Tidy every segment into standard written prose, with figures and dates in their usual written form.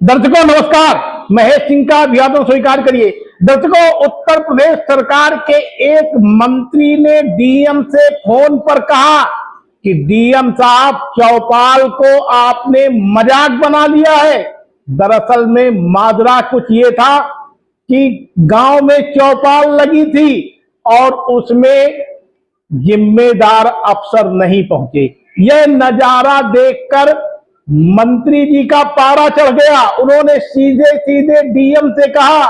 दर्शकों नमस्कार, महेश सिंह का अभिवादन स्वीकार करिए। दर्शकों, उत्तर प्रदेश सरकार के एक मंत्री ने डीएम से फोन पर कहा कि डीएम साहब, चौपाल को आपने मजाक बना लिया है। दरअसल में माजरा कुछ ये था कि गांव में चौपाल लगी थी और उसमें जिम्मेदार अफसर नहीं पहुंचे। यह नजारा देखकर मंत्री जी का पारा चढ़ गया। उन्होंने सीधे सीधे डीएम से कहा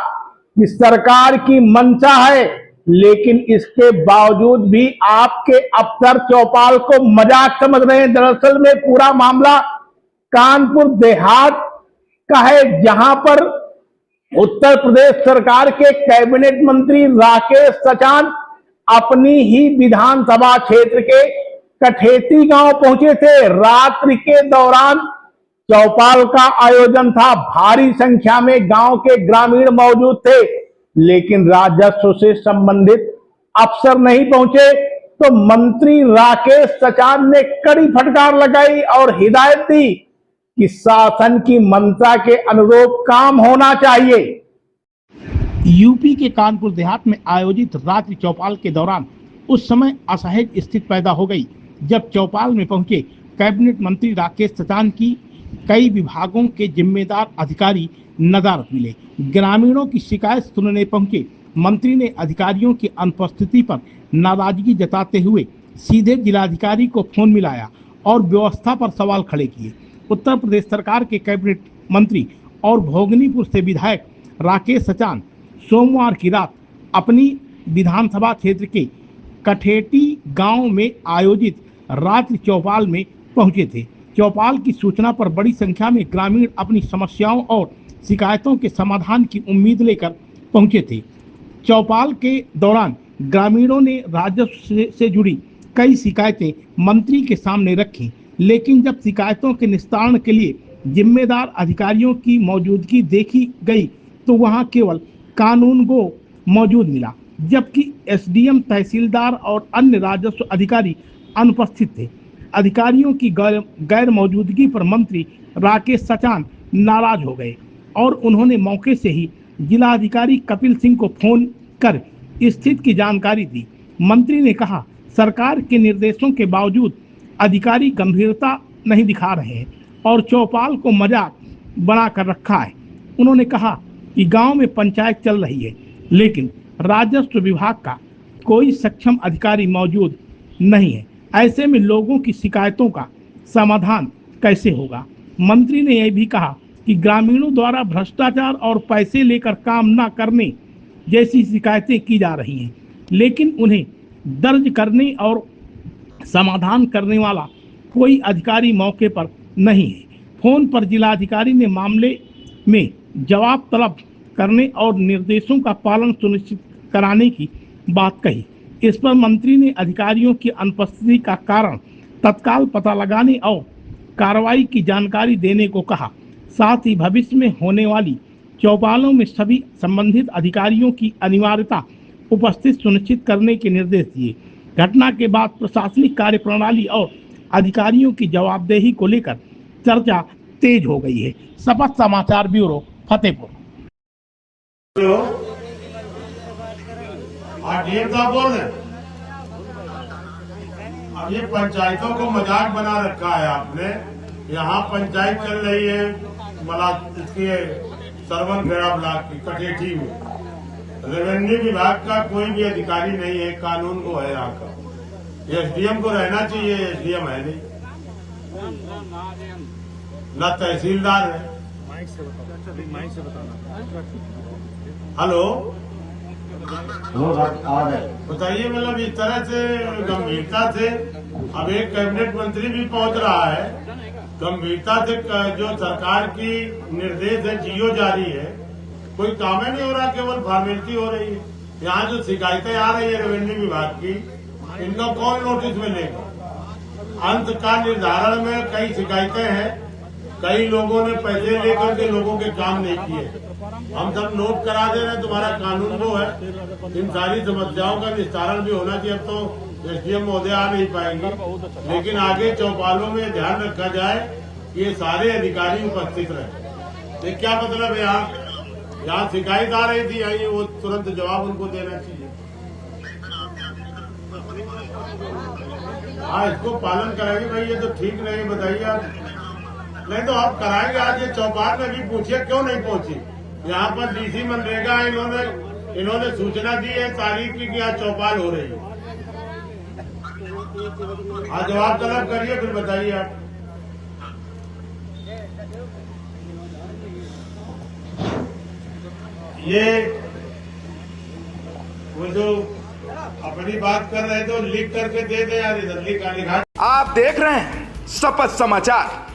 कि सरकार की मंशा है, लेकिन इसके बावजूद भी आपके अफसर चौपाल को मजाक समझ रहे हैं। दरअसल में पूरा मामला कानपुर देहात का है, जहां पर उत्तर प्रदेश सरकार के कैबिनेट मंत्री राकेश सचान अपनी ही विधानसभा क्षेत्र के कठेती गांव पहुंचे थे। रात्रि के दौरान चौपाल का आयोजन था। भारी संख्या में गांव के ग्रामीण मौजूद थे, लेकिन राजस्व से संबंधित अफसर नहीं पहुंचे। तो मंत्री राकेश सचान ने कड़ी फटकार लगाई और हिदायत दी कि शासन की मंशा के अनुरूप काम होना चाहिए। यूपी के कानपुर देहात में आयोजित रात्रि चौपाल के दौरान उस समय असहज स्थिति पैदा हो गई, जब चौपाल में पहुंचे कैबिनेट मंत्री राकेश सचान की कई विभागों के जिम्मेदार अधिकारी नदारद मिले। ग्रामीणों की शिकायत सुनने पहुंचे मंत्री ने अधिकारियों की अनुपस्थिति पर नाराजगी जताते हुए सीधे जिलाधिकारी को फोन मिलाया और व्यवस्था पर सवाल खड़े किए। उत्तर प्रदेश सरकार के कैबिनेट मंत्री और भोगनीपुर से विधायक राकेश सचान सोमवार की रात अपनी विधानसभा क्षेत्र के कठेटी गांव में आयोजित रात्रि चौपाल में पहुंचे थे। चौपाल की सूचना पर बड़ी संख्या में ग्रामीण अपनी समस्याओं और शिकायतों के समाधान की उम्मीद लेकर पहुंचे थे। चौपाल के दौरान ग्रामीणों ने राजस्व से जुड़ी कई शिकायतें मंत्री के सामने रखी, लेकिन जब शिकायतों के निस्तारण के लिए जिम्मेदार अधिकारियों की मौजूदगी देखी गई तो वहां केवल कानून गो मौजूद मिला, जबकि एसडीएम, तहसीलदार और अन्य राजस्व अधिकारी अनुपस्थित थे। अधिकारियों की गैर मौजूदगी पर मंत्री राकेश सचान नाराज हो गए और उन्होंने मौके से ही जिलाधिकारी कपिल सिंह को फोन कर स्थिति की जानकारी दी। मंत्री ने कहा, सरकार के निर्देशों के बावजूद अधिकारी गंभीरता नहीं दिखा रहे हैं और चौपाल को मजाक बना कर रखा है। उन्होंने कहा कि गांव में पंचायत चल रही है, लेकिन राजस्व विभाग का कोई सक्षम अधिकारी मौजूद नहीं है। ऐसे में लोगों की शिकायतों का समाधान कैसे होगा? मंत्री ने यह भी कहा कि ग्रामीणों द्वारा भ्रष्टाचार और पैसे लेकर काम न करने जैसी शिकायतें की जा रही हैं, लेकिन उन्हें दर्ज करने और समाधान करने वाला कोई अधिकारी मौके पर नहीं है। फोन पर जिलाधिकारी ने मामले में जवाब तलब करने और निर्देशों का पालन सुनिश्चित कराने की बात कही। इस पर मंत्री ने अधिकारियों की अनुपस्थिति का कारण तत्काल पता लगाने और कार्रवाई की जानकारी देने को कहा। साथ ही भविष्य में होने वाली चौपालों में सभी संबंधित अधिकारियों की अनिवार्यता उपस्थित सुनिश्चित करने के निर्देश दिए। घटना के बाद प्रशासनिक कार्यप्रणाली और अधिकारियों की जवाबदेही को लेकर चर्चा तेज हो गई है। शपथ समाचार ब्यूरो, फतेहपुर। डीएम साहब बोल रहे हैं। अब ये पंचायतों को मजाक बना रखा है आपने। यहाँ पंचायत चल रही है इसके सरवन खेड़ा ब्लॉक की कठेठी में। रेवेन्यू विभाग का कोई भी अधिकारी नहीं है, कानून को है यहाँ का। एसडीएम को रहना चाहिए, एसडीएम है नहीं, न तहसीलदार है। हेलो, बताइए, मतलब इस तरह से गंभीरता से अब एक कैबिनेट मंत्री भी पहुंच रहा है। गंभीरता से जो सरकार की निर्देश है, जीओ जारी है, कोई काम ही नहीं हो रहा, केवल फॉर्मेलिटी हो रही है। यहाँ जो शिकायतें आ रही है रेवेन्यू विभाग की, इनका कौन नोटिस में लेगा? अंत का निर्धारण में कई शिकायतें हैं, कई लोगों ने पैसे लेकर के लोगों के काम नहीं किए। हम सब नोट करा दे रहे हैं, तुम्हारा कानून वो है। इन सारी समस्याओं का निस्तारण भी होना चाहिए। अब तो एसडीएम महोदय आ नहीं पाएंगे, लेकिन आगे चौपालों में ध्यान रखा जाए कि ये सारे अधिकारी उपस्थित रहे। ये क्या मतलब है? यहाँ शिकायत आ रही थी, आई वो तुरंत जवाब उनको देना चाहिए। हाँ, इसको पालन कराइए भाई, ये तो ठीक नहीं, बताइए आप। नहीं तो आप कराएंगे। आज ये चौपाल में भी पूछिए क्यों नहीं पहुंची। यहाँ पर डीसी मनरेगा इन्होंने सूचना दी है तारीख की कि आज चौपाल हो रही है। आज जवाब तलब करिए, फिर बताइए आप। ये वो जो अपनी बात कर रहे थे लिख करके दे दे यार, इधर लिखा। आप देख रहे हैं शपथ समाचार।